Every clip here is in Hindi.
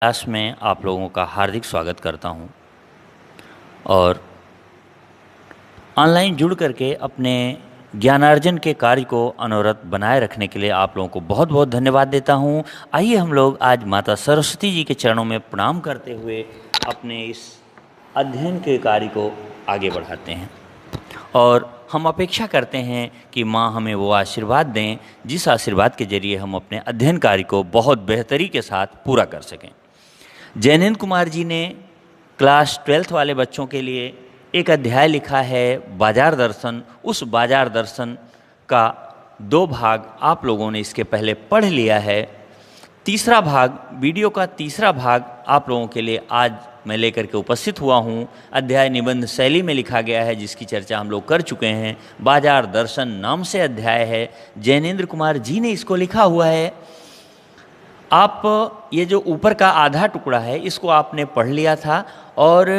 क्लास में आप लोगों का हार्दिक स्वागत करता हूं और ऑनलाइन जुड़ करके अपने ज्ञानार्जन के कार्य को अनवरत बनाए रखने के लिए आप लोगों को बहुत बहुत धन्यवाद देता हूं। आइए हम लोग आज माता सरस्वती जी के चरणों में प्रणाम करते हुए अपने इस अध्ययन के कार्य को आगे बढ़ाते हैं और हम अपेक्षा करते हैं कि माँ हमें वो आशीर्वाद दें जिस आशीर्वाद के जरिए हम अपने अध्ययन कार्य को बहुत बेहतरी के साथ पूरा कर सकें। जैनेन्द्र कुमार जी ने क्लास 12th वाले बच्चों के लिए एक अध्याय लिखा है बाजार दर्शन। उस बाजार दर्शन का 2 भाग आप लोगों ने इसके पहले पढ़ लिया है। तीसरा भाग, वीडियो का तीसरा भाग आप लोगों के लिए आज मैं लेकर के उपस्थित हुआ हूँ। अध्याय निबंध शैली में लिखा गया है जिसकी चर्चा हम लोग कर चुके हैं। बाजार दर्शन नाम से अध्याय है, जैनेन्द्र कुमार जी ने इसको लिखा हुआ है। आप ये जो ऊपर का आधा टुकड़ा है इसको आपने पढ़ लिया था और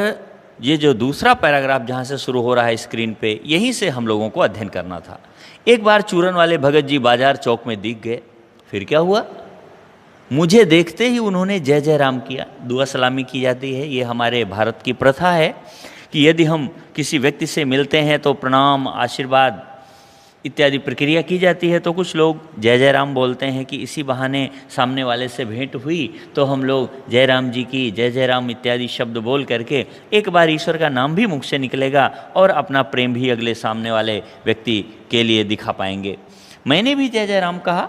ये जो दूसरा पैराग्राफ जहाँ से शुरू हो रहा है स्क्रीन पे, यहीं से हम लोगों को अध्ययन करना था। एक बार चूरन वाले भगत जी बाजार चौक में दिख गए। फिर क्या हुआ? मुझे देखते ही उन्होंने जय जय राम किया। दुआ सलामी की जाती है। ये हमारे भारत की प्रथा है कि यदि हम किसी व्यक्ति से मिलते हैं तो प्रणाम, आशीर्वाद इत्यादि प्रक्रिया की जाती है। तो कुछ लोग जय जय राम बोलते हैं कि इसी बहाने सामने वाले से भेंट हुई तो हम लोग जय राम जी की, जय जय राम इत्यादि शब्द बोल करके एक बार ईश्वर का नाम भी मुख से निकलेगा और अपना प्रेम भी अगले सामने वाले व्यक्ति के लिए दिखा पाएंगे। मैंने भी जय जय राम कहा।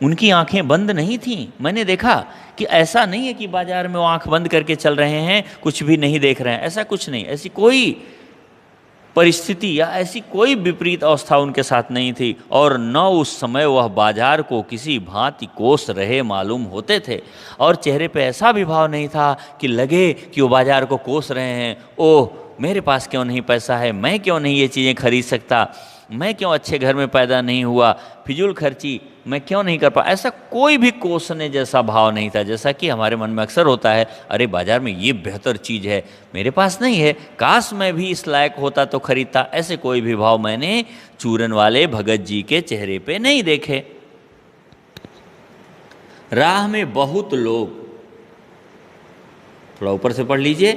उनकी आंखें बंद नहीं थीं। मैंने देखा कि ऐसा नहीं है कि बाजार में वो आंख बंद करके चल रहे हैं, कुछ भी नहीं देख रहे हैं। ऐसा कुछ नहीं, ऐसी कोई परिस्थिति या ऐसी कोई विपरीत अवस्था उनके साथ नहीं थी। और न उस समय वह बाजार को किसी भांति कोस रहे मालूम होते थे और चेहरे पे ऐसा भी भाव नहीं था कि लगे कि वो बाजार को कोस रहे हैं। ओह, मेरे पास क्यों नहीं पैसा है, मैं क्यों नहीं ये चीज़ें खरीद सकता, मैं क्यों अच्छे घर में पैदा नहीं हुआ, फिजूल खर्ची मैं क्यों नहीं कर पा। ऐसा कोई भी कोसने जैसा भाव नहीं था, जैसा कि हमारे मन में अक्सर होता है, अरे बाजार में ये बेहतर चीज़ है, मेरे पास नहीं है, काश मैं भी इस लायक होता तो खरीदता। ऐसे कोई भी भाव मैंने चूरन वाले भगत जी के चेहरे पे नहीं देखे। राह में बहुत लोग, थोड़ा ऊपर से पढ़ लीजिए,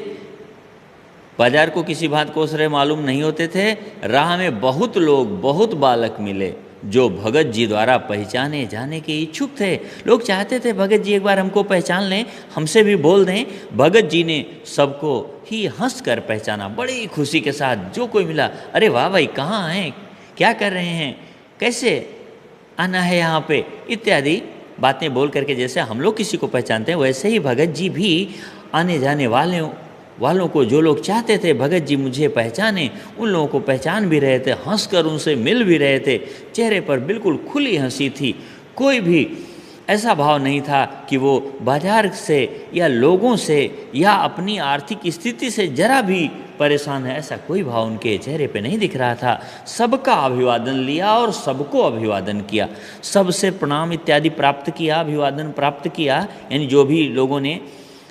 बाजार को किसी भांति कोस रहे मालूम नहीं होते थे। राह में बहुत लोग, बहुत बालक मिले जो भगत जी द्वारा पहचाने जाने के इच्छुक थे। लोग चाहते थे भगत जी एक बार हमको पहचान लें, हमसे भी बोल दें। भगत जी ने सबको ही हंस कर पहचाना, बड़ी खुशी के साथ। जो कोई मिला, अरे वाह भाई, कहाँ हैं, क्या कर रहे हैं, कैसे आना है यहाँ पे, इत्यादि बातें बोल करके जैसे हम लोग किसी को पहचानते हैं, वैसे ही भगत जी भी आने जाने वालों को, जो लोग चाहते थे भगत जी मुझे पहचाने, उन लोगों को पहचान भी रहे थे, हंसकर उनसे मिल भी रहे थे। चेहरे पर बिल्कुल खुली हंसी थी। कोई भी ऐसा भाव नहीं था कि वो बाजार से या लोगों से या अपनी आर्थिक स्थिति से जरा भी परेशान है, ऐसा कोई भाव उनके चेहरे पे नहीं दिख रहा था। सबका अभिवादन लिया और सबको अभिवादन किया, सबसे प्रणाम इत्यादि प्राप्त किया, अभिवादन प्राप्त किया। यानी जो भी लोगों ने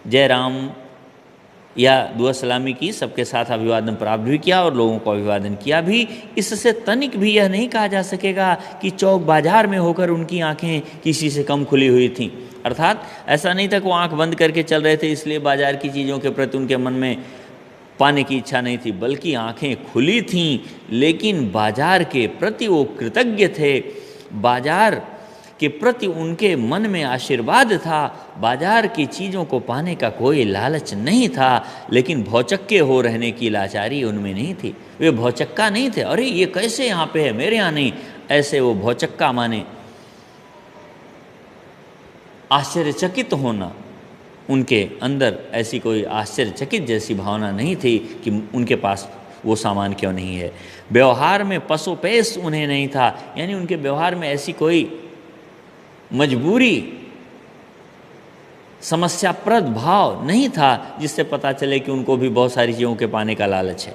जय राम या दुआ सलामी की, सबके साथ अभिवादन प्राप्त भी किया और लोगों को अभिवादन किया भी। इससे तनिक भी यह नहीं कहा जा सकेगा कि चौक बाजार में होकर उनकी आंखें किसी से कम खुली हुई थीं। अर्थात ऐसा नहीं था कि वो आंख बंद करके चल रहे थे इसलिए बाजार की चीज़ों के प्रति उनके मन में पाने की इच्छा नहीं थी, बल्कि आंखें खुली थीं, लेकिन बाजार के प्रति वो कृतज्ञ थे। बाजार के प्रति उनके मन में आशीर्वाद था। बाजार की चीज़ों को पाने का कोई लालच नहीं था, लेकिन भौचक्के हो रहने की लाचारी उनमें नहीं थी। वे भौचक्का नहीं थे, अरे ये कैसे यहाँ पे है, मेरे यहाँ नहीं, ऐसे वो भौचक्का माने आश्चर्यचकित होना। उनके अंदर ऐसी कोई आश्चर्यचकित जैसी भावना नहीं थी कि उनके पास वो सामान क्यों नहीं है। व्यवहार में पसोपेश उन्हें नहीं था, यानी उनके व्यवहार में ऐसी कोई मजबूरी, समस्याप्रद भाव नहीं था जिससे पता चले कि उनको भी बहुत सारी चीज़ों के पाने का लालच है।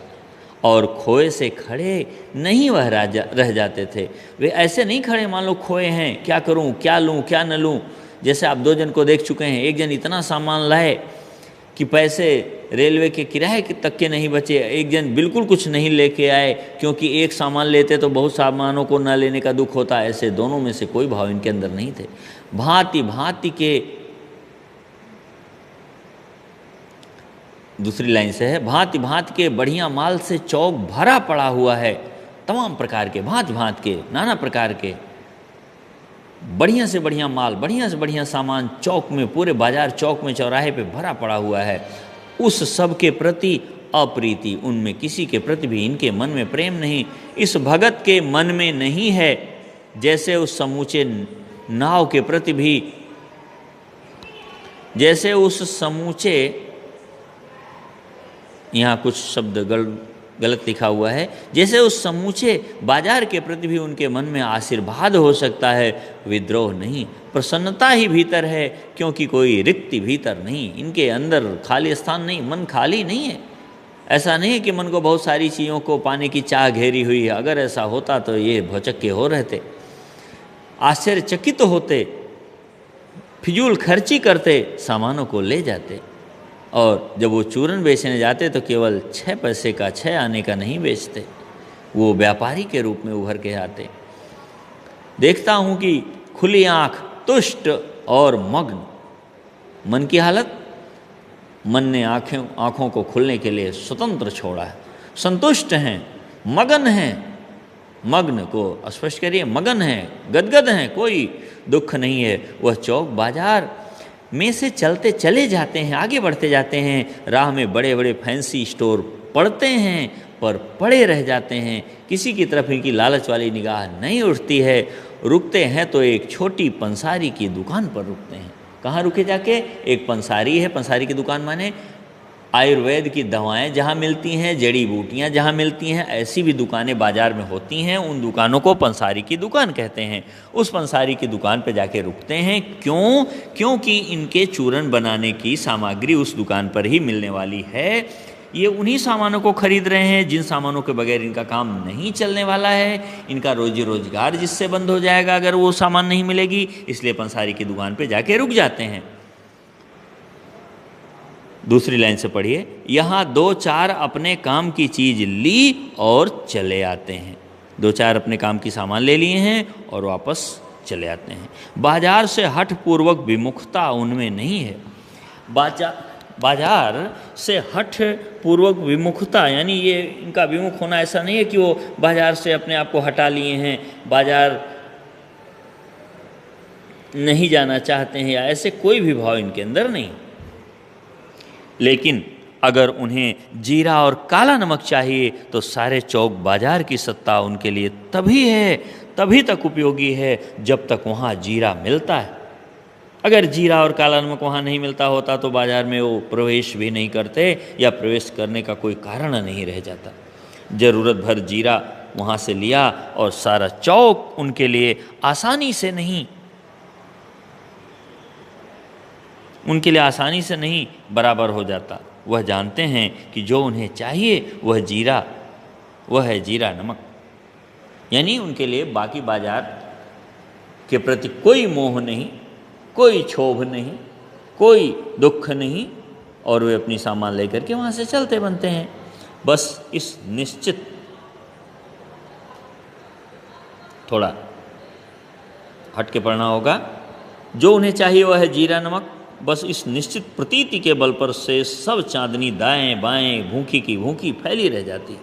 और खोए से खड़े नहीं वह रह जाते थे। वे ऐसे नहीं खड़े, मान लो खोए हैं, क्या करूं, क्या लूं, क्या न लूं। जैसे आप 2 जन को देख चुके हैं, एक जन इतना सामान लाए कि पैसे रेलवे के किराए तक के नहीं बचे, एक जन बिल्कुल कुछ नहीं लेके आए, क्योंकि एक सामान लेते तो बहुत सामानों को न लेने का दुख होता। ऐसे दोनों में से कोई भाव इनके अंदर नहीं थे। भांति भांति के दूसरी लाइन से है, भांति भांति के बढ़िया माल से चौक भरा पड़ा हुआ है। तमाम प्रकार के, भांति भांति के, नाना प्रकार के बढ़िया से बढ़िया माल, बढ़िया से बढ़िया सामान चौक में, पूरे बाजार चौक में, चौराहे पे भरा पड़ा हुआ है। उस सब के प्रति अप्रीति, उनमें किसी के प्रति भी इनके मन में प्रेम नहीं, इस भगत के मन में नहीं है। जैसे उस समूचे नाव के प्रति भी, जैसे उस समूचे, यहाँ कुछ शब्द गलत लिखा हुआ है, जैसे उस समूचे बाजार के प्रति भी उनके मन में आशीर्वाद हो सकता है, विद्रोह नहीं, प्रसन्नता ही भीतर है, क्योंकि कोई रिक्ति भीतर नहीं, इनके अंदर खाली स्थान नहीं, मन खाली नहीं है। ऐसा नहीं है कि मन को बहुत सारी चीज़ों को पाने की चाह घेरी हुई है। अगर ऐसा होता तो ये भौचक्के हो रहते, आश्चर्यचकित होते, फिजूल खर्ची करते, सामानों को ले जाते, और जब वो चूरन बेचने जाते तो केवल 6 पैसे का, 6 आने का नहीं बेचते, वो व्यापारी के रूप में उभर के आते। देखता हूँ कि खुली आँख, तुष्ट और मग्न, मन की हालत, मन ने आँखों को खुलने के लिए स्वतंत्र छोड़ा है, संतुष्ट हैं, मगन हैं, मग्न को स्पष्ट करिए, मगन हैं, गदगद हैं, कोई दुख नहीं है। वह चौक बाजार में से चलते चले जाते हैं, आगे बढ़ते जाते हैं, राह में बड़े बड़े फैंसी स्टोर पड़ते हैं, पर पड़े रह जाते हैं, किसी की तरफ इनकी लालच वाली निगाह नहीं उठती है। रुकते हैं तो एक छोटी पंसारी की दुकान पर रुकते हैं। कहाँ रुके जाके? एक पंसारी है, पंसारी की दुकान माने आयुर्वेद की दवाएं जहाँ मिलती हैं, जड़ी बूटियाँ जहाँ मिलती हैं, ऐसी भी दुकानें बाज़ार में होती हैं, उन दुकानों को पंसारी की दुकान कहते हैं। उस पंसारी की दुकान पर जाके रुकते हैं। क्यों? क्योंकि इनके चूरन बनाने की सामग्री उस दुकान पर ही मिलने वाली है। ये उन्हीं सामानों को खरीद रहे हैं जिन सामानों के बगैर इनका काम नहीं चलने वाला है, इनका रोजी रोजगार जिससे बंद हो जाएगा अगर वो सामान नहीं मिलेगी, इसलिए पंसारी की दुकान पे जाके रुक जाते हैं। दूसरी लाइन से पढ़िए, यहाँ 2-4 अपने काम की चीज ली और चले आते हैं। 2-4 अपने काम की सामान ले लिए हैं और वापस चले आते हैं। बाजार से हठ पूर्वक विमुखता उनमें नहीं है। बाजार से हठ पूर्वक विमुखता, यानी ये इनका विमुख होना ऐसा नहीं है कि वो बाजार से अपने आप को हटा लिए हैं, बाजार नहीं जाना चाहते हैं, या ऐसे कोई भी भाव इनके अंदर नहीं। लेकिन अगर उन्हें जीरा और काला नमक चाहिए तो सारे चौक बाजार की सत्ता उनके लिए तभी है, तभी तक उपयोगी है जब तक वहाँ जीरा मिलता है। अगर जीरा और काला नमक वहाँ नहीं मिलता होता तो बाजार में वो प्रवेश भी नहीं करते, या प्रवेश करने का कोई कारण नहीं रह जाता। ज़रूरत भर जीरा वहाँ से लिया और सारा चौक उनके लिए आसानी से नहीं बराबर हो जाता। वह जानते हैं कि जो उन्हें चाहिए वह है जीरा नमक, यानी उनके लिए बाकी बाजार के प्रति कोई मोह नहीं, कोई क्षोभ नहीं, कोई दुख नहीं, और वे अपनी सामान लेकर के वहाँ से चलते बनते हैं। बस इस निश्चित, थोड़ा हट के पढ़ना होगा, जो उन्हें चाहिए वह है जीरा नमक। बस इस निश्चित प्रतीति के बल पर से सब चांदनी दाएं बाएं भूखी की भूखी फैली रह जाती।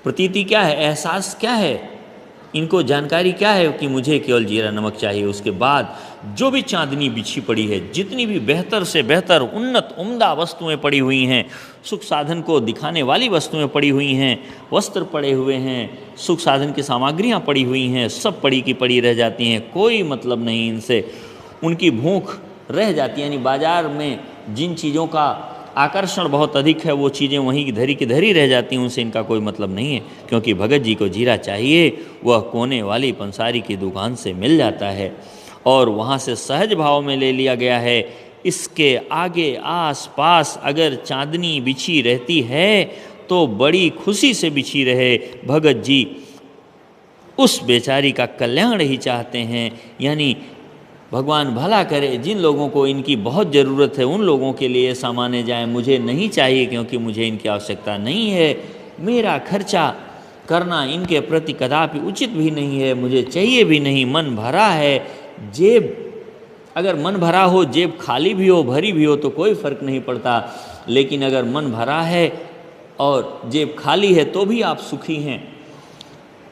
प्रतीति क्या है? एहसास क्या है? इनको जानकारी क्या है कि मुझे केवल जीरा नमक चाहिए। उसके बाद जो भी चांदनी बिछी पड़ी है, जितनी भी बेहतर से बेहतर उन्नत उम्दा वस्तुएं पड़ी हुई हैं, सुख साधन को दिखाने वाली वस्तुएं पड़ी हुई हैं, वस्त्र पड़े हुए हैं, सुख साधन की सामग्रियां पड़ी हुई हैं, सब पड़ी की पड़ी रह जाती हैं, कोई मतलब नहीं इनसे। उनकी भूख रह जाती है, यानी बाजार में जिन चीज़ों का आकर्षण बहुत अधिक है वो चीज़ें वहीं की धरी रह जाती हैं, उनसे इनका कोई मतलब नहीं है। क्योंकि भगत जी को जीरा चाहिए, वह कोने वाली पंसारी की दुकान से मिल जाता है और वहाँ से सहज भाव में ले लिया गया है। इसके आगे आस पास अगर चांदनी बिछी रहती है तो बड़ी खुशी से बिछी रहे। भगत जी उस बेचारी का कल्याण ही चाहते हैं, यानी भगवान भला करे, जिन लोगों को इनकी बहुत ज़रूरत है उन लोगों के लिए सामाने जाए। मुझे नहीं चाहिए क्योंकि मुझे इनकी आवश्यकता नहीं है, मेरा खर्चा करना इनके प्रति कदापि उचित भी नहीं है, मुझे चाहिए भी नहीं। मन भरा है, जेब अगर मन भरा हो, जेब खाली भी हो भरी भी हो तो कोई फर्क नहीं पड़ता, लेकिन अगर मन भरा है और जेब खाली है तो भी आप सुखी हैं।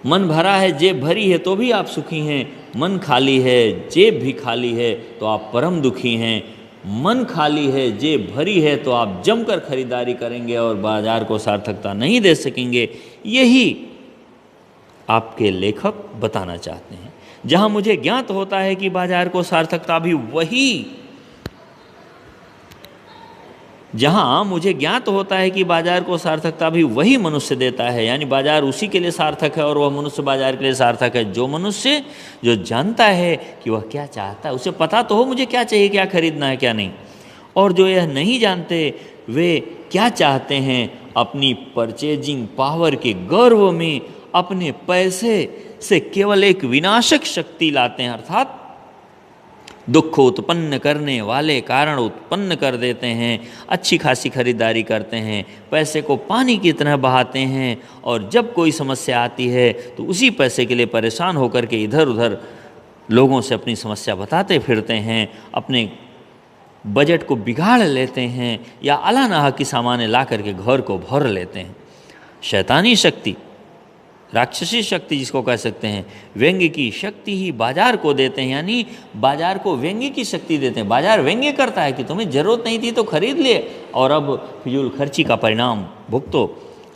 मन भरा है, जेब भरी है तो भी आप सुखी हैं। मन खाली है, जेब भी खाली है तो आप परम दुखी हैं। मन खाली है, जेब भरी है तो आप जमकर खरीदारी करेंगे और बाजार को सार्थकता नहीं दे सकेंगे। यही आपके लेखक बताना चाहते हैं। जहां मुझे ज्ञात होता है कि बाजार को सार्थकता भी वही जहां मुझे ज्ञात होता है कि बाजार को सार्थकता भी वही मनुष्य देता है, यानी बाजार उसी के लिए सार्थक है और वह मनुष्य बाजार के लिए सार्थक है जो मनुष्य जो जानता है कि वह क्या चाहता है। उसे पता तो हो मुझे क्या चाहिए, क्या खरीदना है, क्या नहीं। और जो यह नहीं जानते वे क्या चाहते हैं, अपनी परचेजिंग पावर के गर्व में अपने पैसे से केवल एक विनाशक शक्ति लाते हैं, अर्थात दुख उत्पन्न करने वाले कारण उत्पन्न कर देते हैं। अच्छी खासी खरीदारी करते हैं, पैसे को पानी की तरह बहाते हैं और जब कोई समस्या आती है तो उसी पैसे के लिए परेशान होकर के इधर उधर लोगों से अपनी समस्या बताते फिरते हैं, अपने बजट को बिगाड़ लेते हैं या अलानाह की सामान ला करके घर को भर लेते हैं। शैतानी शक्ति, राक्षसी शक्ति जिसको कह सकते हैं, व्यंग्य की शक्ति ही बाजार को देते हैं, यानी बाजार को व्यंग्य की शक्ति देते हैं। बाजार व्यंग्य करता है कि तुम्हें ज़रूरत नहीं थी तो खरीद लिए और अब फिजूल खर्ची का परिणाम भुगतो।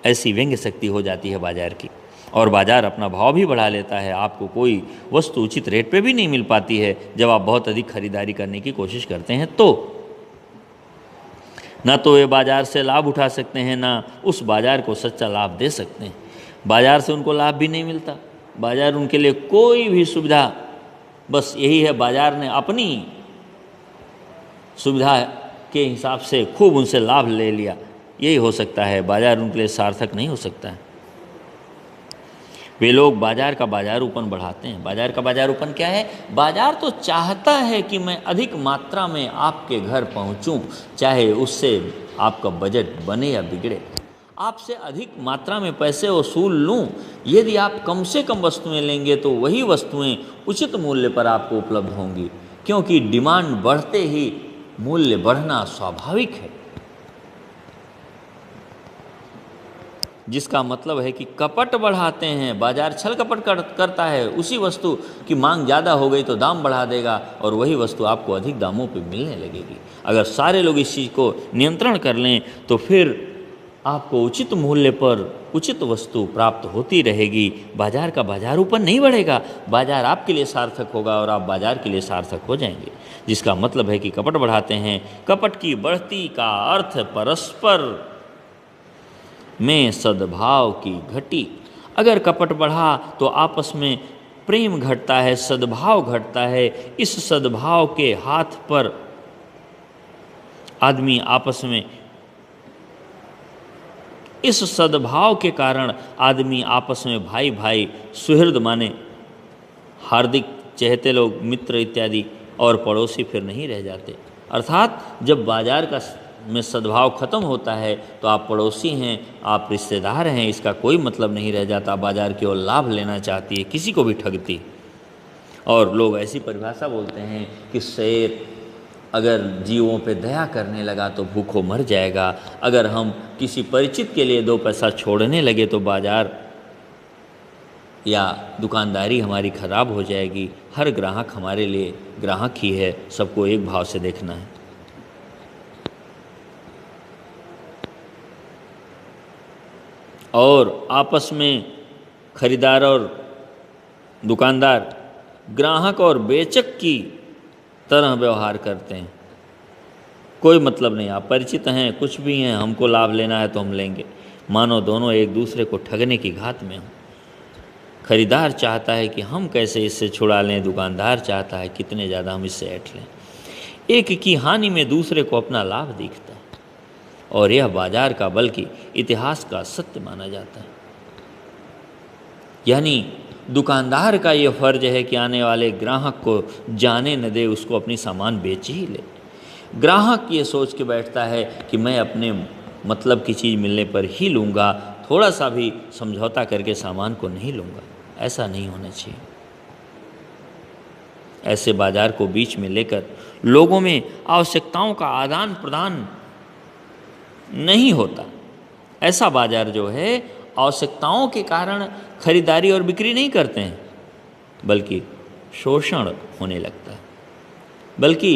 ऐसी व्यंग्य शक्ति हो जाती है बाजार की। और बाजार अपना भाव भी बढ़ा लेता है, आपको कोई वस्तु उचित रेट पे भी नहीं मिल पाती है जब आप बहुत अधिक खरीदारी करने की कोशिश करते हैं। तो ना तो वे बाजार से लाभ उठा सकते हैं, ना उस बाजार को सच्चा लाभ दे सकते हैं। बाजार से उनको लाभ भी नहीं मिलता, बाजार उनके लिए कोई भी सुविधा, बस यही है बाजार ने अपनी सुविधा के हिसाब से खूब उनसे लाभ ले लिया, यही हो सकता है। बाजार उनके लिए सार्थक नहीं हो सकता है। वे लोग बाजार का बाजारूपन बढ़ाते हैं। बाजार का बाजारूपन क्या है? बाजार तो चाहता है कि मैं अधिक मात्रा में आपके घर पहुंचूं, चाहे उससे आपका बजट बने या बिगड़े। आपसे अधिक मात्रा में पैसे वसूल लूं। यदि आप कम से कम वस्तुएं लेंगे तो वही वस्तुएं उचित मूल्य पर आपको उपलब्ध होंगी, क्योंकि डिमांड बढ़ते ही मूल्य बढ़ना स्वाभाविक है। जिसका मतलब है कि कपट बढ़ाते हैं, बाजार छल कपट करता है। उसी वस्तु की मांग ज़्यादा हो गई तो दाम बढ़ा देगा और वही वस्तु आपको अधिक दामों पे मिलने लगेगी। अगर सारे लोग इस चीज़ को नियंत्रण कर लें तो फिर आपको उचित मूल्य पर उचित वस्तु प्राप्त होती रहेगी। बाजार का बाजारूपन नहीं बढ़ेगा, बाजार आपके लिए सार्थक होगा और आप बाजार के लिए सार्थक हो जाएंगे। जिसका मतलब है कि कपट बढ़ाते हैं। कपट की बढ़ती का अर्थ परस्पर में सद्भाव की घटी। अगर कपट बढ़ा तो आपस में प्रेम घटता है, सद्भाव घटता है। इस सद्भाव के हाथ पर आदमी आपस में, इस सद्भाव के कारण आदमी आपस में भाई भाई सुहृद माने, हार्दिक चहेते लोग, मित्र इत्यादि और पड़ोसी फिर नहीं रह जाते। अर्थात जब बाजार का में सद्भाव खत्म होता है तो आप पड़ोसी हैं, आप रिश्तेदार हैं, इसका कोई मतलब नहीं रह जाता। बाजार केवल लाभ लेना चाहती है, किसी को भी ठगती। और लोग ऐसी परिभाषा बोलते हैं कि शेर अगर जीवों पे दया करने लगा तो भूखों मर जाएगा। अगर हम किसी परिचित के लिए 2 पैसा छोड़ने लगे तो बाजार या दुकानदारी हमारी खराब हो जाएगी। हर ग्राहक हमारे लिए ग्राहक ही है, सबको एक भाव से देखना है। और आपस में खरीदार और दुकानदार ग्राहक और बेचक की तरह व्यवहार करते हैं। कोई मतलब नहीं, आप परिचित हैं, कुछ भी हैं, हमको लाभ लेना है तो हम लेंगे। मानो दोनों एक दूसरे को ठगने की घात में हों। खरीदार चाहता है कि हम कैसे इससे छुड़ा लें, दुकानदार चाहता है कितने ज़्यादा हम इससे ऐंठ लें। एक की हानि में दूसरे को अपना लाभ दिखता है और यह बाजार का बल्कि इतिहास का सत्य माना जाता है। यानी दुकानदार का ये फर्ज है कि आने वाले ग्राहक को जाने न दे, उसको अपनी सामान बेच ही ले। ग्राहक ये सोच के बैठता है कि मैं अपने मतलब की चीज़ मिलने पर ही लूँगा, थोड़ा सा भी समझौता करके सामान को नहीं लूँगा। ऐसा नहीं होना चाहिए। ऐसे बाजार को बीच में लेकर लोगों में आवश्यकताओं का आदान प्रदान नहीं होता। ऐसा बाजार जो है आवश्यकताओं के कारण खरीदारी और बिक्री नहीं करते हैं, बल्कि शोषण होने लगता है, बल्कि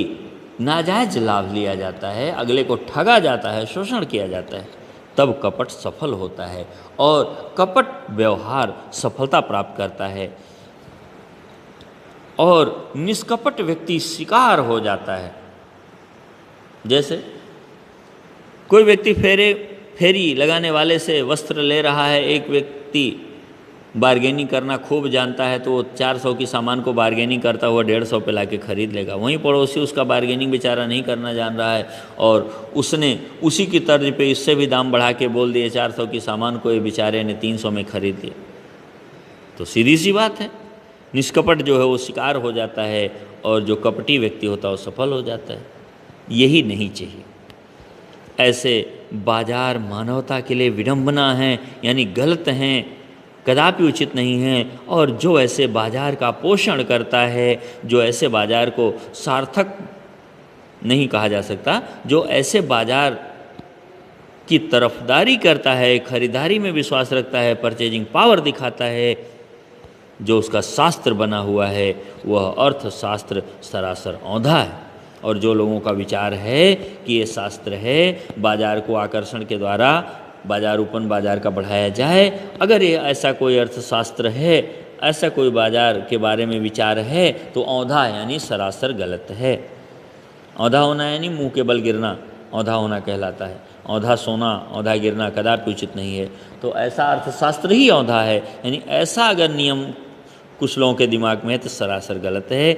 नाजायज लाभ लिया जाता है, अगले को ठगा जाता है, शोषण किया जाता है। तब कपट सफल होता है और कपट व्यवहार सफलता प्राप्त करता है और निष्कपट व्यक्ति शिकार हो जाता है। जैसे कोई व्यक्ति फेरी लगाने वाले से वस्त्र ले रहा है, एक व्यक्ति बार्गेनिंग करना खूब जानता है, तो वो 400 की सामान को बार्गेनिंग करता हुआ 150 पे लाके खरीद लेगा। वहीं पड़ोसी उसका बार्गेनिंग बेचारा नहीं करना जान रहा है और उसने उसी की तर्ज पे इससे भी दाम बढ़ा के बोल दिए 400 की सामान को, ये बेचारे ने 300 में खरीद लिया। तो सीधी सी बात है, निष्कपट जो है वो शिकार हो जाता है और जो कपटी व्यक्ति होता है वो सफल हो जाता है। यही नहीं चाहिए। ऐसे बाजार मानवता के लिए विडंबना है, यानी गलत हैं, कदापि उचित नहीं है। और जो ऐसे बाजार का पोषण करता है, जो ऐसे बाजार को सार्थक नहीं कहा जा सकता, जो ऐसे बाजार की तरफदारी करता है, खरीदारी में विश्वास रखता है, परचेजिंग पावर दिखाता है, जो उसका शास्त्र बना हुआ है वह अर्थशास्त्र सरासर औंधा है। और जो लोगों का विचार है कि ये शास्त्र है, बाजार को आकर्षण के द्वारा बाजारूपन बाजार का बढ़ाया जाए, अगर ये ऐसा कोई अर्थशास्त्र है, ऐसा कोई बाजार के बारे में विचार है, तो औंधा यानी सरासर गलत है। औंधा होना यानी मुंह के बल गिरना औंधा होना कहलाता है। औंधा सोना, औंधा गिरना कदापि उचित नहीं है। तो ऐसा अर्थशास्त्र ही औंधा है, यानी ऐसा अगर नियम कुछ लोगों के दिमाग में है तो सरासर गलत है।